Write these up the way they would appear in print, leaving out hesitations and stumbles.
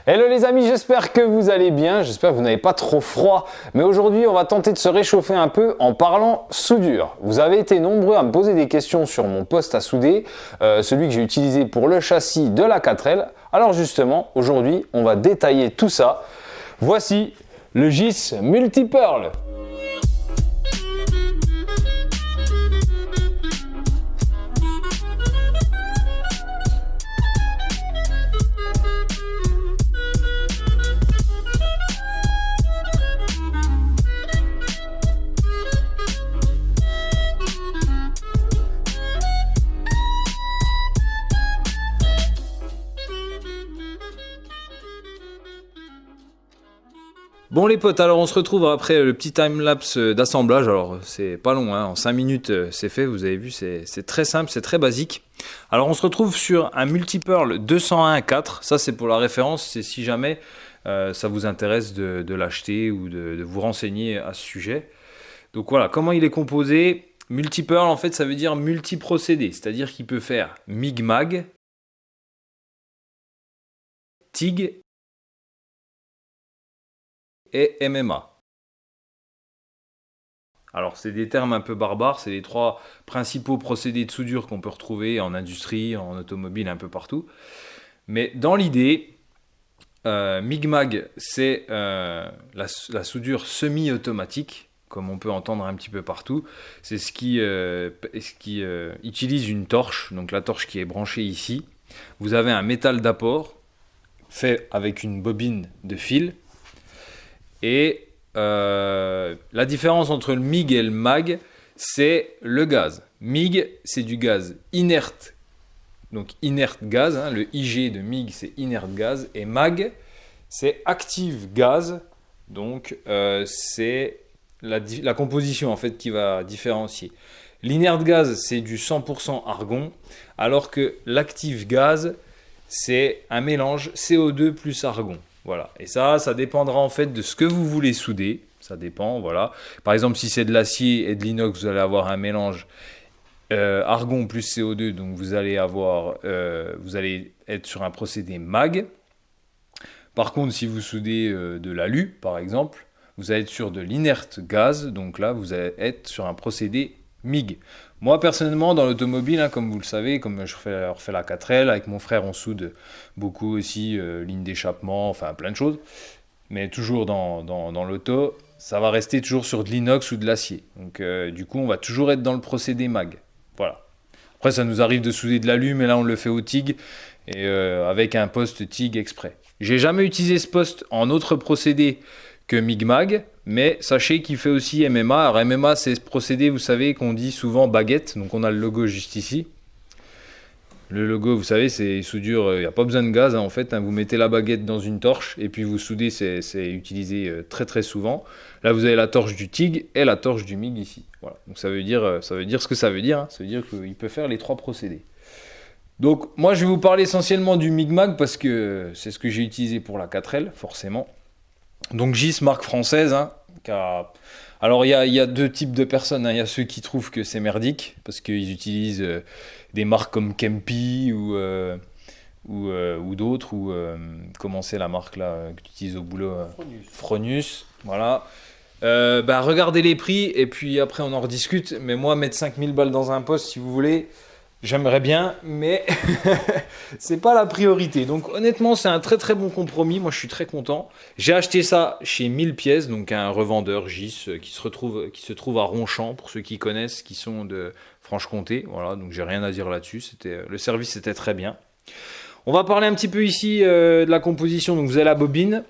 Hello les amis, j'espère que vous allez bien, j'espère que vous n'avez pas trop froid. Mais aujourd'hui, on va tenter de se réchauffer un peu en parlant soudure. Vous avez été nombreux à me poser des questions sur mon poste à souder, celui que j'ai utilisé pour le châssis de la 4L. Alors justement, aujourd'hui, on va détailler tout ça. Voici le GIS Multi-Pearl. Bon les potes, alors on se retrouve après le petit time-lapse d'assemblage. Alors c'est pas long, en 5 minutes c'est fait, vous avez vu, c'est très simple, c'est très basique. Alors on se retrouve sur un Multi-Pearl 201.4, ça c'est pour la référence, c'est si jamais ça vous intéresse de l'acheter ou de vous renseigner à ce sujet. Donc voilà, comment il est composé. Multi-Pearl en fait ça veut dire multi-procédé, c'est-à-dire qu'il peut faire MIG-MAG, TIG et MMA. Alors c'est des termes un peu barbares, c'est les 3 principaux procédés de soudure qu'on peut retrouver en industrie, en automobile, un peu partout. Mais dans l'idée, MIG-MAG c'est la soudure semi-automatique, comme on peut entendre un petit peu partout. C'est ce qui utilise une torche, donc la torche qui est branchée ici. Vous avez un métal d'apport fait avec une bobine de fil. Et la différence entre le MIG et le MAG, c'est le gaz. MIG, c'est du gaz inerte, donc inert gaz, le IG de MIG, c'est inert gaz, et MAG, c'est active gaz, donc c'est la composition en fait qui va différencier. L'inert gaz, c'est du 100% argon, alors que l'active gaz, c'est un mélange CO2 plus argon. Voilà, et ça dépendra en fait de ce que vous voulez souder, ça dépend, voilà. Par exemple, si c'est de l'acier et de l'inox, vous allez avoir un mélange argon plus CO2, donc vous allez être sur un procédé MAG. Par contre, si vous soudez de l'alu, par exemple, vous allez être sur de l'inerte gaz, donc là, vous allez être sur un procédé MIG. Moi personnellement dans l'automobile, comme vous le savez, comme je refais la 4L, avec mon frère on soude beaucoup aussi, ligne d'échappement, enfin plein de choses, mais toujours dans l'auto, ça va rester toujours sur de l'inox ou de l'acier. Donc du coup on va toujours être dans le procédé MAG. Voilà. Après ça nous arrive de souder de l'alu, mais là on le fait au TIG, et avec un poste TIG exprès. J'ai jamais utilisé ce poste en autre procédé que MIG-MAG, mais sachez qu'il fait aussi MMA. Alors MMA, c'est ce procédé, vous savez, qu'on dit souvent baguette, donc on a le logo juste ici. Le logo, vous savez, c'est soudure, il n'y a pas besoin de gaz, en fait, vous mettez la baguette dans une torche, et puis vous soudez, c'est utilisé très très souvent. Là, vous avez la torche du TIG et la torche du MIG ici. Voilà. Donc ça veut dire ce que ça veut dire, ça veut dire qu'il peut faire les 3 procédés. Donc moi, je vais vous parler essentiellement du MIG-MAG, parce que c'est ce que j'ai utilisé pour la 4L, forcément. Donc GIS, marque française, alors il y a 2 types de personnes, il y a ceux qui trouvent que c'est merdique parce qu'ils utilisent des marques comme Kempi ou d'autres, ou comment c'est la marque là que tu utilises au boulot, Fronius, voilà. Regardez les prix et puis après on en rediscute, mais moi mettre 5000 balles dans un poste, si vous voulez, j'aimerais bien, mais c'est pas la priorité. Donc honnêtement, c'est un très très bon compromis. Moi, je suis très content. J'ai acheté ça chez 1000 pièces, donc un revendeur GIS qui se trouve à Ronchamp, pour ceux qui connaissent, qui sont de Franche-Comté. Voilà, donc j'ai rien à dire là-dessus. Le service était très bien. On va parler un petit peu ici de la composition. Donc vous avez la bobine.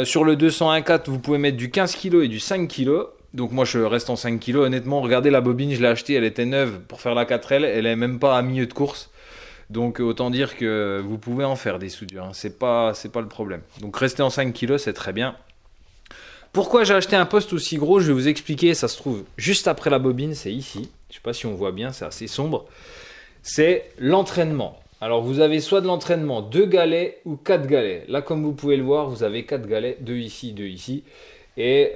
Sur le 201.4, vous pouvez mettre du 15 kg et du 5 kg. Donc moi je reste en 5 kg. Honnêtement, regardez la bobine, je l'ai achetée, elle était neuve pour faire la 4L, elle est même pas à milieu de course. Donc autant dire que vous pouvez en faire des soudures, c'est pas le problème. Donc rester en 5 kg, c'est très bien. Pourquoi j'ai acheté un poste aussi gros, je vais vous expliquer, ça se trouve juste après la bobine, c'est ici. Je sais pas si on voit bien, c'est assez sombre. C'est l'entraînement. Alors vous avez soit de l'entraînement 2 galets ou 4 galets. Là comme vous pouvez le voir, vous avez 4 galets, 2 ici, 2 ici. Et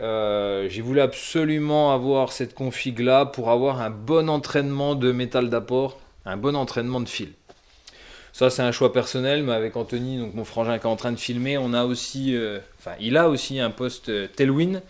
j'ai voulu absolument avoir cette config là pour avoir un bon entraînement de métal d'apport, un bon entraînement de fil. Ça, c'est un choix personnel, mais avec Anthony, donc mon frangin qui est en train de filmer, on a aussi, il a aussi un poste Tailwind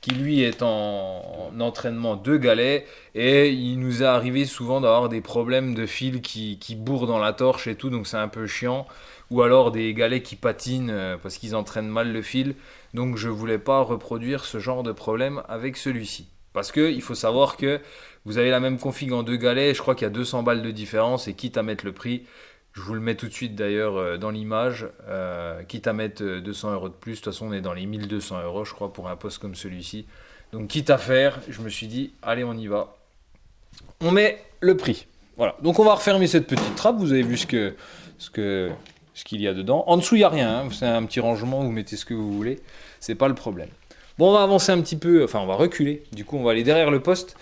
qui lui est en entraînement de galets et il nous est arrivé souvent d'avoir des problèmes de fil qui bourrent dans la torche et tout, donc c'est un peu chiant. Ou alors des galets qui patinent parce qu'ils entraînent mal le fil. Donc je voulais pas reproduire ce genre de problème avec celui-ci. Parce que il faut savoir que vous avez la même config en deux galets, je crois qu'il y a 200 balles de différence et quitte à mettre le prix, je vous le mets tout de suite d'ailleurs dans l'image, quitte à mettre 200 € de plus, de toute façon on est dans les 1200 € je crois pour un poste comme celui-ci. Donc quitte à faire, je me suis dit allez on y va. On met le prix. Voilà, donc on va refermer cette petite trappe, vous avez vu ce qu'il y a dedans. En dessous il n'y a rien, hein. C'est un petit rangement, vous mettez ce que vous voulez, c'est pas le problème. Bon on va avancer un petit peu, enfin on va reculer, du coup on va aller derrière le poste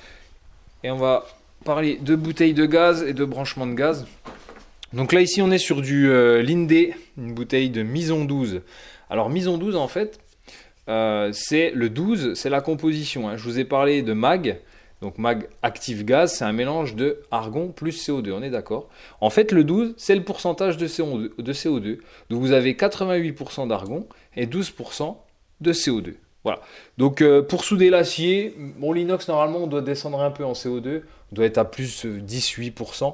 et on va parler de bouteilles de gaz et de branchement de gaz. Donc là ici on est sur du Linde, une bouteille de Mison 12. Alors Mison 12 en fait, c'est le 12, c'est la composition. Hein. Je vous ai parlé de MAG, donc MAG Active Gaz, c'est un mélange de argon plus CO2, on est d'accord. En fait le 12, c'est le pourcentage de CO2. Donc vous avez 88% d'argon et 12% de CO2. Voilà. Donc pour souder l'acier, bon l'inox normalement on doit descendre un peu en CO2, on doit être à plus 18%.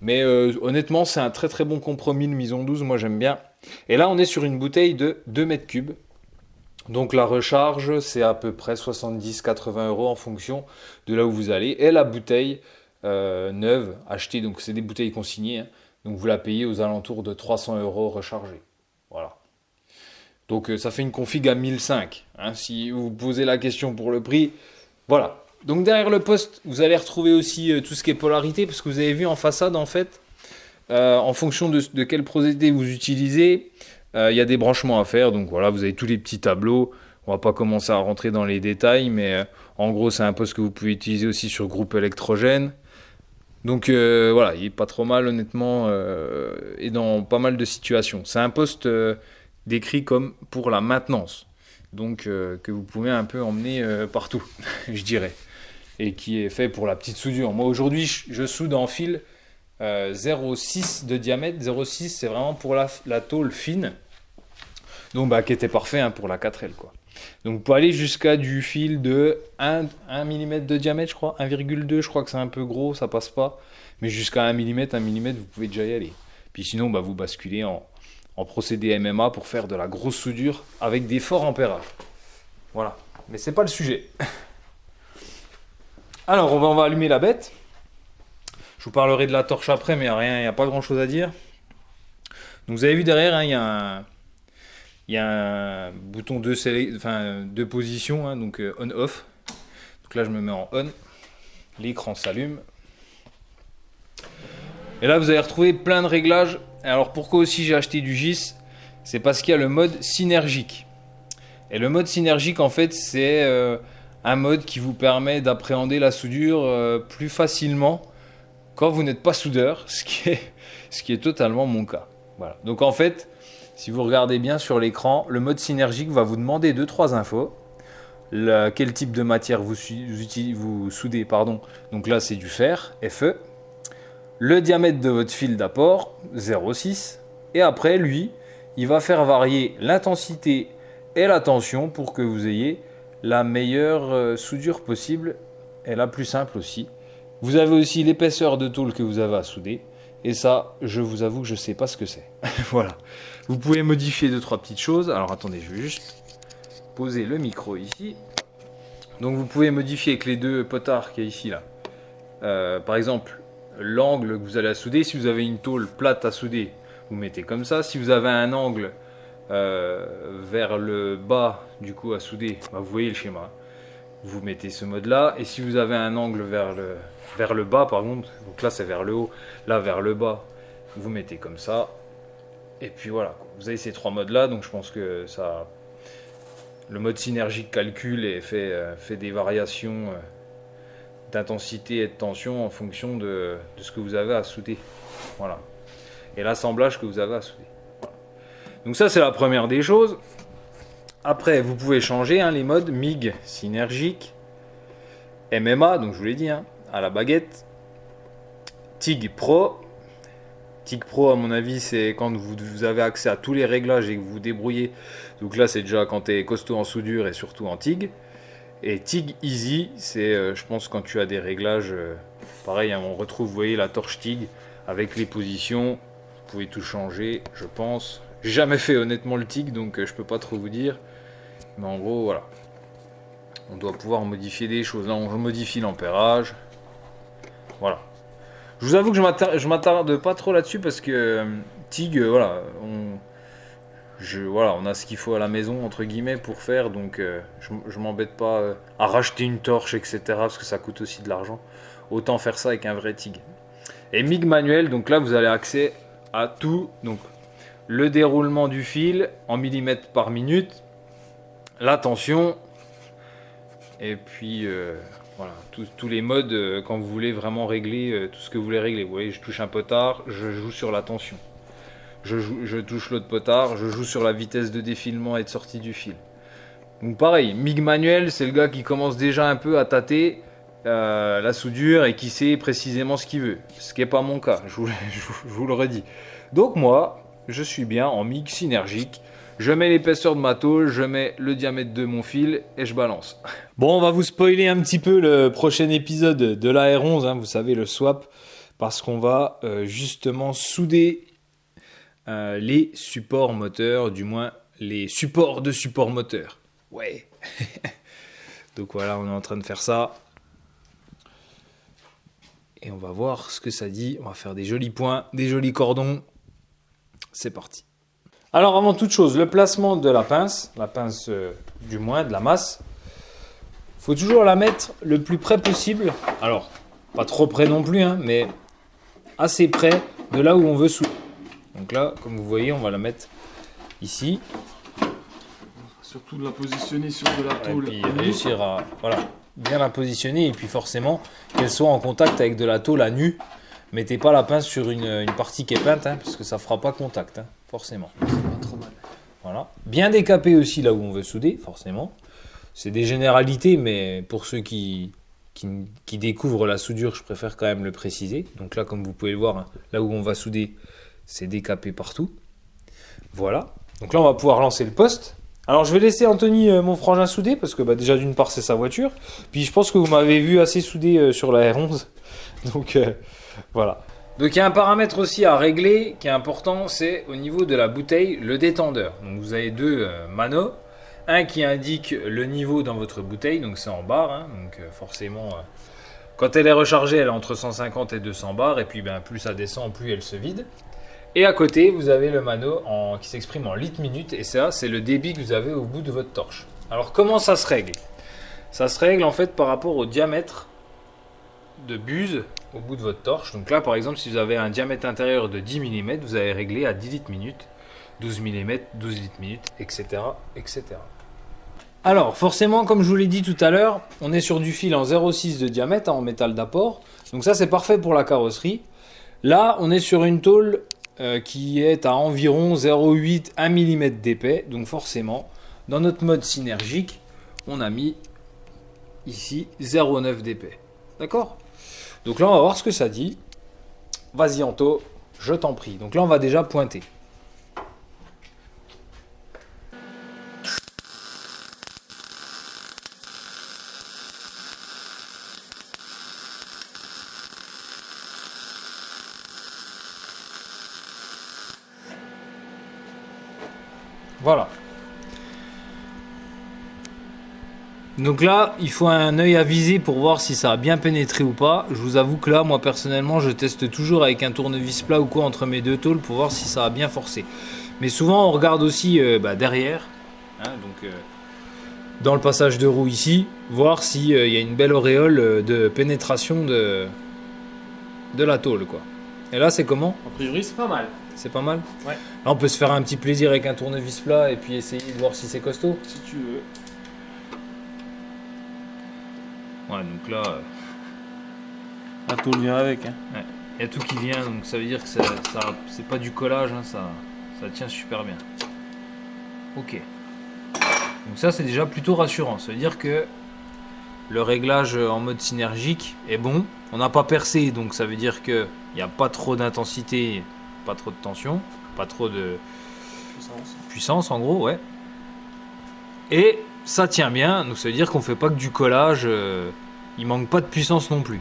Mais honnêtement, c'est un très très bon compromis le Mison 12, moi j'aime bien. Et là, on est sur une bouteille de 2 mètres cubes. Donc la recharge, c'est à peu près 70-80 € en fonction de là où vous allez. Et la bouteille neuve, achetée, donc c'est des bouteilles consignées, hein, donc vous la payez aux alentours de 300 € rechargée. Voilà. Donc ça fait une config à 1005. Hein, si vous posez la question pour le prix, voilà. Donc derrière le poste, vous allez retrouver aussi tout ce qui est polarité, parce que vous avez vu en façade, en fait, en fonction de quel procédé vous utilisez, il y a des branchements à faire. Donc voilà, vous avez tous les petits tableaux. On va pas commencer à rentrer dans les détails, mais en gros, c'est un poste que vous pouvez utiliser aussi sur groupe électrogène. Donc voilà, il est pas trop mal, honnêtement, et dans pas mal de situations. C'est un poste décrit comme pour la maintenance, donc que vous pouvez un peu emmener partout, je dirais. Et qui est fait pour la petite soudure. Moi aujourd'hui je soude en fil 0,6 de diamètre. 0,6 c'est vraiment pour la tôle fine. Donc qui était parfait hein, pour la 4L quoi. Donc pour aller jusqu'à du fil de 1 mm de diamètre je crois, 1,2 je crois que c'est un peu gros, ça passe pas. Mais jusqu'à 1 mm vous pouvez déjà y aller. Puis sinon vous basculez en procédé MMA pour faire de la grosse soudure avec des forts ampérages. Voilà, mais c'est pas le sujet. Alors, on va allumer la bête. Je vous parlerai de la torche après, mais il n'y a pas grand chose à dire. Donc, vous avez vu derrière, hein, il y a un bouton de position, hein, donc on-off. Donc là, je me mets en on. L'écran s'allume. Et là, vous allez retrouver plein de réglages. Alors, pourquoi aussi j'ai acheté du GIS? C'est parce qu'il y a le mode synergique. Et le mode synergique, en fait, c'est un mode qui vous permet d'appréhender la soudure plus facilement quand vous n'êtes pas soudeur, ce qui est totalement mon cas. Voilà. Donc en fait, si vous regardez bien sur l'écran, le mode synergique va vous demander 2-3 infos. Quel type de matière vous soudez, pardon. Donc là, c'est du fer, Fe. Le diamètre de votre fil d'apport, 0,6. Et après, lui, il va faire varier l'intensité et la tension pour que vous ayez la meilleure soudure possible et la plus simple aussi. Vous avez aussi l'épaisseur de tôle que vous avez à souder. Et ça, je vous avoue que je ne sais pas ce que c'est. Voilà. Vous pouvez modifier 2-3 petites choses. Alors attendez, je vais juste poser le micro ici. Donc vous pouvez modifier avec les deux potards qu'il y a ici là. Par exemple, l'angle que vous allez souder. Si vous avez une tôle plate à souder, vous mettez comme ça. Si vous avez un angle vers le bas du coup à souder, vous voyez le schéma, vous mettez ce mode là. Et si vous avez un angle vers le bas par contre, donc là c'est vers le haut, là vers le bas, vous mettez comme ça. Et puis voilà, vous avez ces trois modes là. Donc je pense que ça, le mode synergique calcule et fait des variations d'intensité et de tension en fonction de ce que vous avez à souder. Voilà, et l'assemblage que vous avez à souder. Donc ça c'est la première des choses. Après vous pouvez changer hein, les modes MIG synergique, MMA, donc je vous l'ai dit, hein, à la baguette, TIG Pro, TIG Pro, à mon avis, c'est quand vous avez accès à tous les réglages et que vous vous débrouillez. Donc là, c'est déjà quand tu es costaud en soudure et surtout en TIG. Et TIG Easy, c'est, je pense, quand tu as des réglages. Pareil, hein, on retrouve, vous voyez, la torche TIG avec les positions. Vous pouvez tout changer, je pense. J'ai jamais fait honnêtement le TIG, donc je peux pas trop vous dire. Mais en gros, voilà. On doit pouvoir modifier des choses. Là, on modifie l'ampérage. Voilà. Je vous avoue que je m'attarde pas trop là-dessus parce que TIG, voilà, on a ce qu'il faut à la maison, entre guillemets, pour faire. Donc, je m'embête pas à racheter une torche, etc. Parce que ça coûte aussi de l'argent. Autant faire ça avec un vrai TIG. Et MIG manuel, donc là, vous avez accès à tout. Donc, le déroulement du fil en millimètres par minute, la tension, et puis voilà, tous les modes quand vous voulez vraiment régler tout ce que vous voulez régler. Vous voyez, je touche un potard, je joue sur la tension. Je touche l'autre potard, je joue sur la vitesse de défilement et de sortie du fil. Donc pareil, MIG manuel, c'est le gars qui commence déjà un peu à tâter la soudure et qui sait précisément ce qu'il veut. Ce qui n'est pas mon cas, je vous le redis. Donc moi, je suis bien en MIG synergique. Je mets l'épaisseur de ma tôle, je mets le diamètre de mon fil et je balance. Bon, on va vous spoiler un petit peu le prochain épisode de la R11, hein, vous savez, le swap, parce qu'on va justement souder les supports moteurs, du moins les supports de support moteur. Ouais. Donc voilà, on est en train de faire ça. Et on va voir ce que ça dit. On va faire des jolis points, des jolis cordons. C'est parti. Alors avant toute chose, le placement de la pince du moins de la masse, il faut toujours la mettre le plus près possible. Alors, pas trop près non plus, hein, mais assez près de là où on veut souder. Donc là, comme vous voyez, on va la mettre ici. Surtout de la positionner sur de la tôle. Et puis réussir à bien la positionner et puis forcément qu'elle soit en contact avec de la tôle à nu. Mettez pas la pince sur une partie qui est peinte, hein, parce que ça fera pas contact, hein, forcément. C'est pas trop mal. Voilà. Bien décaper aussi là où on veut souder, forcément. C'est des généralités, mais pour ceux qui découvrent la soudure, je préfère quand même le préciser. Donc là, comme vous pouvez le voir, hein, là où on va souder, c'est décapé partout. Voilà. Donc là, on va pouvoir lancer le poste. Alors, je vais laisser Anthony, mon frangin, souder, parce que déjà, d'une part, c'est sa voiture. Puis, je pense que vous m'avez vu assez souder sur la R11. Donc, voilà. Donc, il y a un paramètre aussi à régler qui est important, c'est au niveau de la bouteille, le détendeur. Donc, vous avez deux manos. Un qui indique le niveau dans votre bouteille, donc c'est en bar. Hein, donc, forcément, quand elle est rechargée, elle est entre 150 et 200 bars. Et puis, plus ça descend, plus elle se vide. Et à côté, vous avez le mano qui s'exprime en litres minutes. Et ça, c'est le débit que vous avez au bout de votre torche. Alors, comment ça se règle? Ça se règle en fait par rapport au diamètre de buse au bout de votre torche. Donc là, par exemple, si vous avez un diamètre intérieur de 10 mm, vous allez régler à 10 litres minutes, 12 mm, 12 litres minutes, etc., etc. Alors, forcément, comme je vous l'ai dit tout à l'heure, on est sur du fil en 0,6 de diamètre, en métal d'apport. Donc ça, c'est parfait pour la carrosserie. Là, on est sur une tôle qui est à environ 0,8 1 mm d'épais. Donc forcément, dans notre mode synergique, on a mis ici 0,9 d'épais. D'accord? Donc là, on va voir ce que ça dit. Vas-y Anto, je t'en prie. Donc là, on va déjà pointer. Voilà. Donc là, il faut un œil avisé pour voir si ça a bien pénétré ou pas. Je vous avoue que là, moi personnellement, je teste toujours avec un tournevis plat ou quoi entre mes deux tôles pour voir si ça a bien forcé. Mais souvent, on regarde aussi derrière, hein, donc dans le passage de roue ici, voir s'il y a une belle auréole de pénétration de la tôle, quoi. Et là, c'est comment? A priori, c'est pas mal. C'est pas mal? Ouais. Là, on peut se faire un petit plaisir avec un tournevis plat et puis essayer de voir si c'est costaud. Si tu veux. Ouais, donc là, La tôle vient avec. Hein. il y a tout qui vient, donc ça veut dire que c'est pas du collage, hein, ça tient super bien. Ok. Donc ça, c'est déjà plutôt rassurant. Ça veut dire que le réglage en mode synergique est bon. On n'a pas percé, donc ça veut dire qu'il n'y a pas trop d'intensité pas trop de tension, pas trop de puissance en gros, ouais. Et ça tient bien, donc ça veut dire qu'on fait pas que du collage, il manque pas de puissance non plus.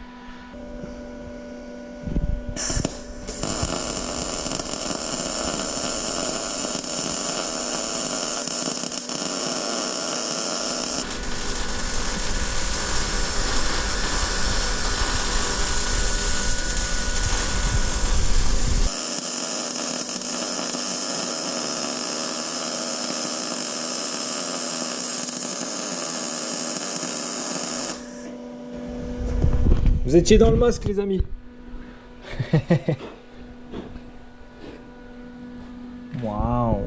Vous étiez dans le masque, les amis. Waouh.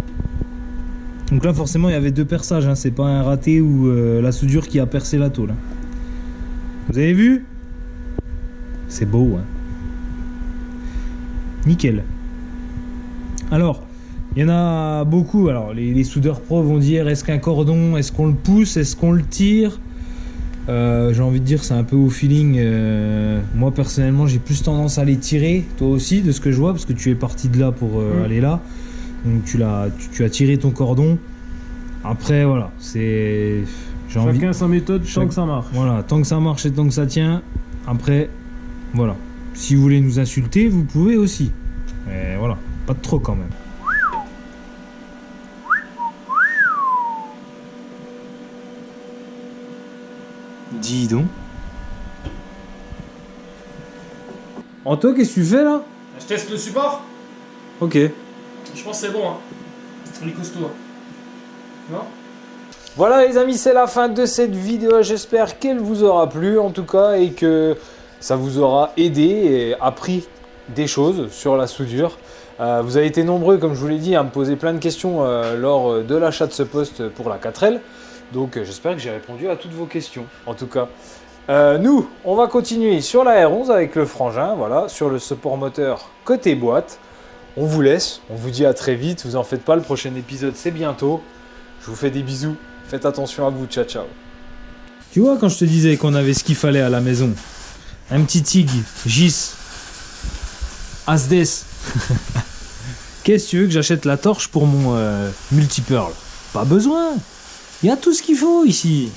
Donc là, forcément, il y avait deux perçages. Hein. C'est pas un raté ou la soudure qui a percé la tôle. Hein. Vous avez vu? C'est beau. Hein. Nickel. Alors, il y en a beaucoup. Alors, les soudeurs pros vont dire, est-ce qu'un cordon, est-ce qu'on le pousse, est-ce qu'on le tire? J'ai envie de dire c'est un peu au feeling. Moi personnellement j'ai plus tendance à les tirer, toi aussi de ce que je vois, parce que tu es parti de là pour aller là, donc tu as tiré ton cordon. Après voilà, c'est chacun sa méthode tant que ça marche. Voilà, tant que ça marche et tant que ça tient. Après voilà, si vous voulez nous insulter vous pouvez aussi, mais voilà, pas de trop quand même. Dis donc. Anto, qu'est-ce que tu fais là? Je teste le support. Ok. Je pense que c'est bon. Hein. Il est costaud. Non? Voilà les amis, c'est la fin de cette vidéo, j'espère qu'elle vous aura plu en tout cas et que ça vous aura aidé et appris des choses sur la soudure. Vous avez été nombreux, comme je vous l'ai dit, à me poser plein de questions lors de l'achat de ce poste pour la 4L. Donc j'espère que j'ai répondu à toutes vos questions en tout cas. Nous, on va continuer sur la R11 avec le frangin, voilà, sur le support moteur côté boîte. On vous laisse, on vous dit à très vite, vous en faites pas, le prochain épisode c'est bientôt. Je vous fais des bisous, faites attention à vous, ciao ciao. Tu vois quand je te disais qu'on avait ce qu'il fallait à la maison, un petit TIG, GIS, Asdes. Qu'est-ce que tu veux que j'achète la torche pour mon multipearl? Pas besoin. Il y a tout ce qu'il faut ici.